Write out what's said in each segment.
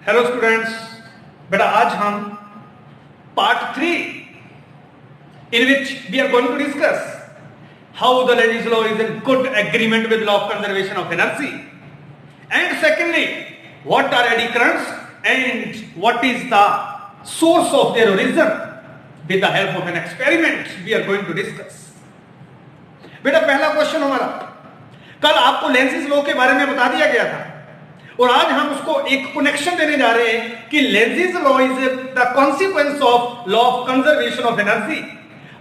Hello students, बेटा आज हम part 3 in which we are going to discuss how the Lenz's law is in good agreement with law of conservation of energy, and secondly what are eddy currents and what is the source of their origin. With the help of an experiment we are going to discuss. बेटा पहला question हमारा, कल आपको Lenz law के बारे में बता दिया गया था और आज हम उसको एक कनेक्शन देने जा रहे हैं कि Lenz law is the consequence of law of conservation of energy.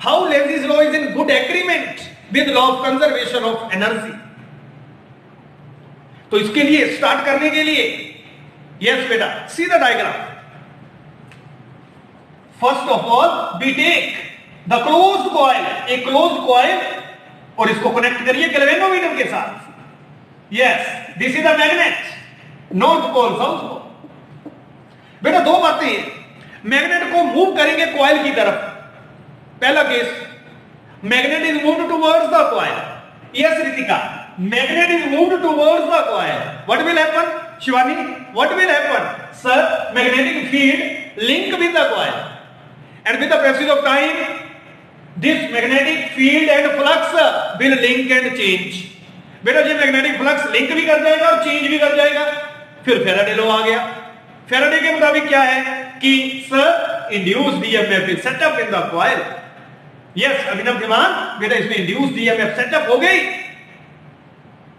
How Lenz law is in good agreement with law of conservation of energy. तो इसके लिए स्टार्ट करने के लिए यस बेटा, see the diagram. First of all we take the closed coil, a closed coil, और इसको connect करिए गैल्वेनोमीटर के साथ. Yes, this is the magnet, north pole south pole. बेटा दो बातें, मैग्नेट को मूव करेंगे कॉइल की तरफ. पहला case, magnet is moved towards the coil. Yes Ritika, magnet is moved towards the coil. What will happen Shivani, what will happen sir? Magnetic field link with the coil and with the passage of time this magnetic field and flux will link and change. बेटा ये magnetic flux link भी कर जाएगा और change भी कर जाएगा. फिर फैराडे लॉ आ गया. फैराडे के मुताबिक क्या है कि sir induced EMF is set up in the coil. Yes Abhinav Dhiman, बेटा इसमें इंड्यूस्ड ईएमएफ सेटअप हो गई,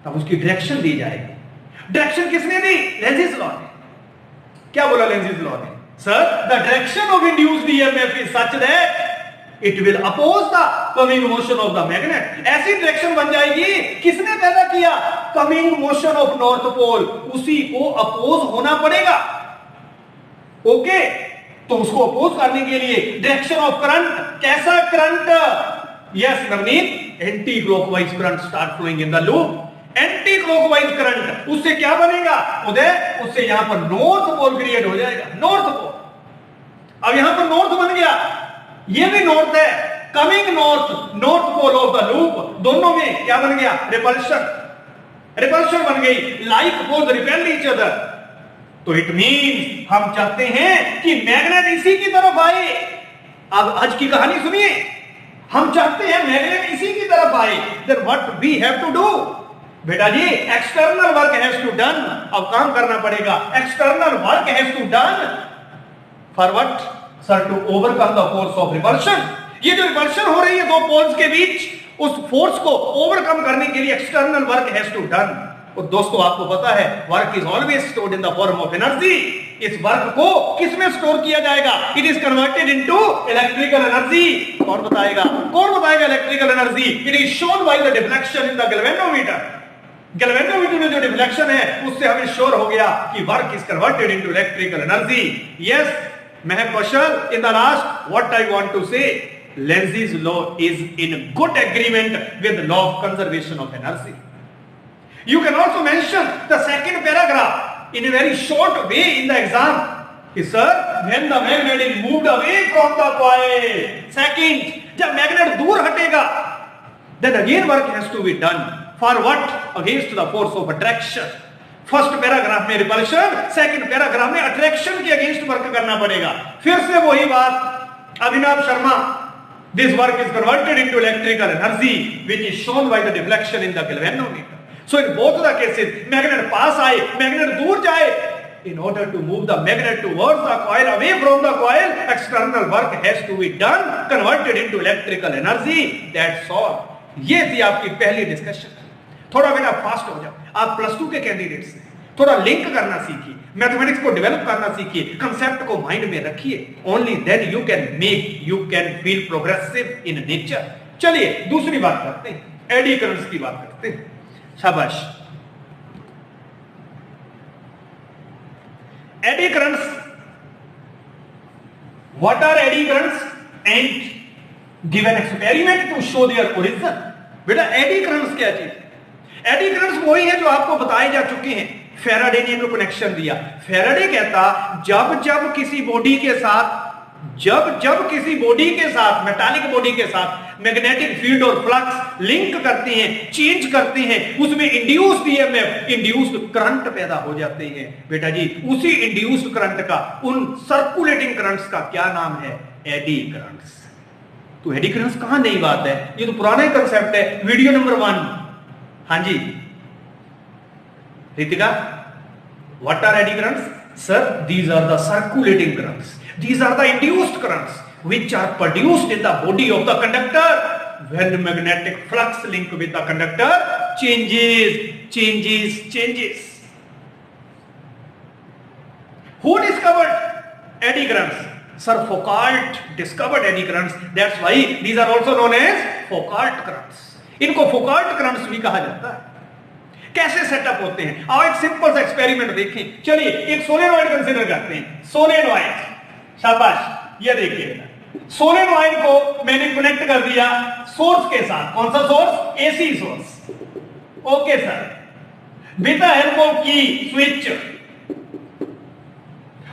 तब उसकी डायरेक्शन दी जाएगी. डायरेक्शन किसने दी? लेंज़ लॉ ने. क्या बोला लेंज़ लॉ ने? Sir, the direction of induced EMF is such that it will oppose the coming motion of the magnet. ऐसी डायरेक्शन बन जाएगी. किसने पैदा किया? Coming motion of north pole. उसी को अपोज होना पड़ेगा. ओके, तो उसको अपोज करने के लिए डायरेक्शन ऑफ करंट. कैसा current? Yes Navneet, anti clockwise current start flowing in the loop. Anti clockwise current, उससे क्या बनेगा उदय? उससे यहां पर नॉर्थ पोल क्रिएट हो जाएगा. North pole. अब यहां पर नॉर्थ बन गया, ये भी नॉर्थ है. Coming north, north pole of the loop. दोनों में क्या बन गया? रिपल्शन. रिपल्शन बन गई. Like pole repel each other. तो इट मींस हम चाहते हैं कि मैग्नेट इसी की तरफ आए. अब आज की कहानी सुनिए. हम चाहते हैं मैग्नेट इसी की तरफ आए. Then what we have to do? बेटा जी external work has to done. अब काम करना पड़ेगा. External work has to done for what sir? To overcome the force of repulsion. ये जो रिपल्शन हो रही है दो पोल्स के बीच, उस फोर्स को ओवरकम करने के लिए external work has to done. और दोस्तों आपको पता है work is always stored in the form of energy. इस वर्क को किसमें स्टोर किया जाएगा? It is converted into electrical energy. कौन बताएगा? कौन बताएगा electrical energy? It is shown by the deflection in the galvanometer. Galvanometer में जो डिफ्लेक्शन है उससे हमें श्योर हो गया कि work is converted into electrical energy. Yes Mehak Kaushal, in the last what I want to say, Lenz law is in good agreement with law of conservation of energy. You can also mention the second paragraph in a very short way in the exam. कि sir when the magnet is moved away from the coil. Second, जब magnet दूर हटेगा then again work has to be done. For what? Against the force of attraction. First paragraph में repulsion, second paragraph में attraction के against work करना पड़ेगा. फिर से वही बात Abhinav Sharma, this work is converted into electrical energy which is shown by the deflection in the galvanometer. So in both the cases magnet पास आए, मैग्नेट दूर जाए. In order to move the magnet towards the coil, away from the coil, external work has to be done, converted into electrical energy. That's all. ये थी आपकी पहली discussion. थोड़ा बेटा फास्ट हो जाओ. आप प्लस 2 के कैंडिडेट्स हैं, थोड़ा लिंक करना सीखिए, मैथमेटिक्स को डेवलप करना सीखिए, कंसेप्ट को माइंड में रखिए. Only then you can feel progressive in nature. चलिए दूसरी बात करते हैं, एडी करंट्स की बात करते हैं. शाबाश. Eddy currents, what are eddy currents and give an experiment to show their origin. बेटा एडी करंट्स क्या चीज? एडी करंट्स वही है जो आपको बताए जा चुके हैं. फैराडे ने एक कनेक्शन दिया. फैराडे कहता जब जब किसी बॉडी के साथ जब जब किसी बॉडी के साथ, मेटालिक बॉडी के साथ मैग्नेटिक फील्ड और फ्लक्स लिंक करते हैं, चेंज करते हैं, उसमें इंड्यूस्ड ईएमएफ, इंड्यूस्ड करंट पैदा हो जाते हैं। बेटा जी उसी इंड्यूस्ड करंट का, उन सर्कुलेटिंग करंट्स का क्या नाम है? Eddy currents. तो एडी करंट्स कहां नई बात है, ये तो पुराना ही कंसेप्ट है। Video number 1। हां जी Ritika, what are eddy currents? Sir, these are the circulating currents. These are the induced currents which are produced in the body of the conductor when magnetic flux link with the conductor changes. Who discovered eddy currents? Sir, Foucault discovered eddy currents. That's why these are also known as Foucault currents. इनको Foucault currents भी कहा जाता है। कैसे setup होते हैं? आओ एक सिंपल सा एक्सपेरिमेंट देखें। चलिए एक सोलेनॉइड कंसीडर करते हैं। सोलेनॉइड, शाबाश, ये देखिए सोलेनॉइड को मैंने कनेक्ट कर दिया सोर्स के साथ। कौन सा source? AC source. Okay sir, with the help of की स्विच।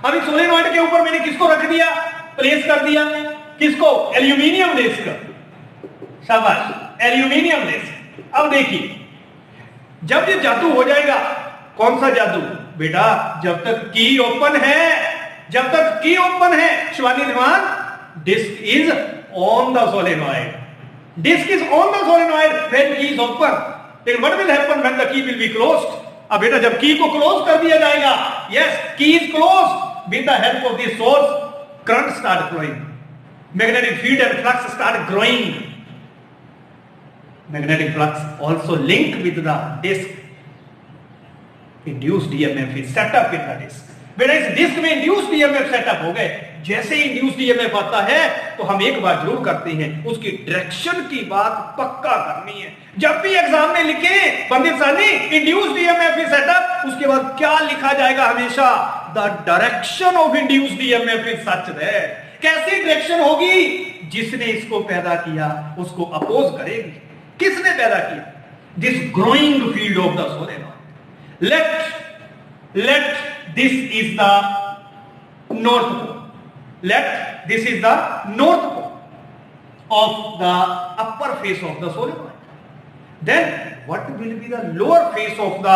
अभी सोलेनॉइड के ऊपर मैंने किसको रख दिया? प्लेस कर दिया। किसको? Aluminium disc. शाबाश, एल्यूमिनियम डिस्क। अब देखिए जब ये जादू हो जाएगा। कौन सा जादू? बेटा जब तक की ओपन है, जब तक की ओपन है Shivani Dhiman, disc is on the solenoid, disc is on the solenoid when key is open. Then what will happen when the key will be closed? अब बेटा जब की को क्लोज कर दिया जाएगा, yes key is closed, with the help of this source current start flowing, magnetic field and flux start growing. Magnetic flux also linked with the disk. Induced EMF is set up in the disk. बेटा इस disc में induced EMF setup हो गए। जैसे ही induced EMF आता है तो हम एक बात जरूर करते हैं, उसकी डायरेक्शन की बात पक्का करनी है। जब भी एग्जाम में लिखे पंडित सानी इंड्यूस्ड ईएमएफ इज सेटअप, उसके बाद क्या लिखा जाएगा हमेशा? The direction of induced EMF is such that. कैसी डायरेक्शन होगी? जिसने इसको पैदा किया उसको अपोज करेगी। किसने पैदा किया? This growing field of the solenoid. Let this is the north pole, let this is the north pole of the upper face of the solenoid. Then what will be the lower face of the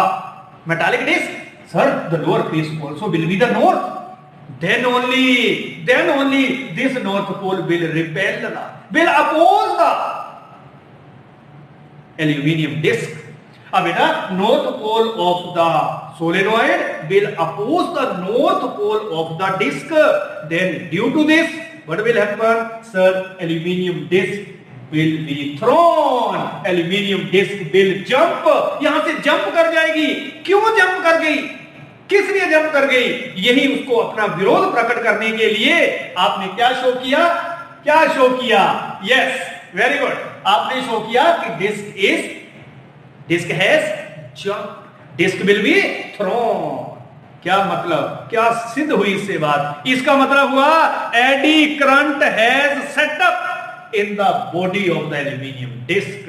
metallic disc? Sir the lower face also will be the north. Then only this north pole will repel will oppose the aluminum disc. अब बेटा north pole of the solenoid will oppose the north pole of the disc. Then due to this what will happen? Sir, aluminum disc will be thrown. Aluminum disc will jump. यहां से jump कर जाएगी। क्यों jump कर गई? किस लिए jump कर गई? यही उसको अपना विरोध प्रकट करने के लिए आपने क्या शो किया? क्या शो किया? Yes, very good. आपने शो किया कि disc has jump, disc will be thrown. क्या मतलब? क्या सिद्ध हुई इससे बात? इसका मतलब हुआ eddy current has setup in the body of the aluminium disc.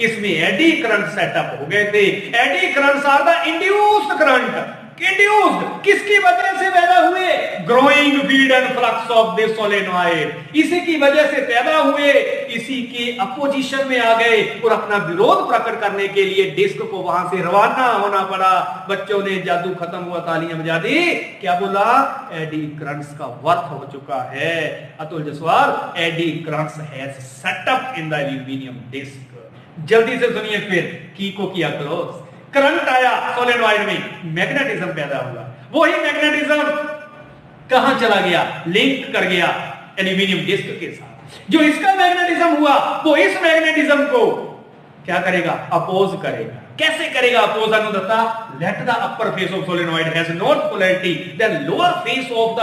इसमें एडी करंट सेटअप हो गए थे। Eddy currents are the induced current. Induced किसकी वजह से पैदा हुए? Growing field and flux of this solenoid. इसी की वजह से पैदा हुए, इसी के अपोजिशन में आ गए और अपना विरोध प्रकट करने के लिए डिस्क को वहां से रवाना होना पड़ा। बच्चों ने जादू खत्म हुआ, तालियां बजा दी। क्या बोला? एडी करंट्स का वर्थ हो चुका है। Atul Jaswal, eddy currents has setup in the aluminium disc. जल्दी से सुनिए फिर, की को किया क्लोज, करंट आया सोलेनॉइड में, मैग्नेटिज्म पैदा हुआ। वही मैग्नेटिज्म कहां चला गया? लिंक कर गया एल्यूमिनियम डिस्क के साथ। जो इसका मैग्नेटिज्म हुआ वो इस मैग्नेटिज्म को क्या करेगा? अपोज करेगा। कैसे करेगा oppose Anudatta? Let the upper face of solenoid has north polarity, then lower face of the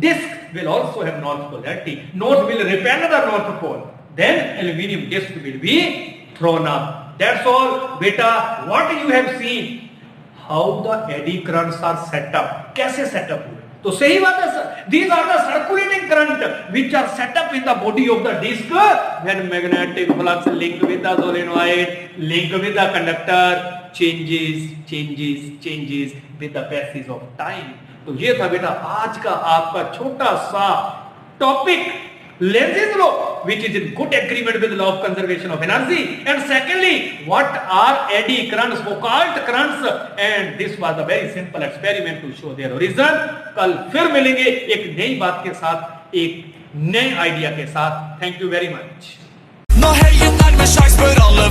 disc will also have north polarity. North will repel the north pole. Then aluminium disc will be thrown up. That's all, beta. What you have seen, how the eddy currents are set up. कैसे set up हुए? तो सही बात है sir. These are the circulating current which are set up in the body of the disc when magnetic flux link with the solenoid, link with the conductor changes with the passage of time. तो ये था बेटा आज का आपका छोटा सा topic Lenz's law, which is in good agreement with the law of conservation of energy, and secondly, what are eddy currents, occult currents, and this was a very simple experiment to show their origin. कल फिर मिलेंगे एक नई बात के साथ, एक नए आइडिया के साथ. Thank you very much. Nå heier nærmer seg, spør alle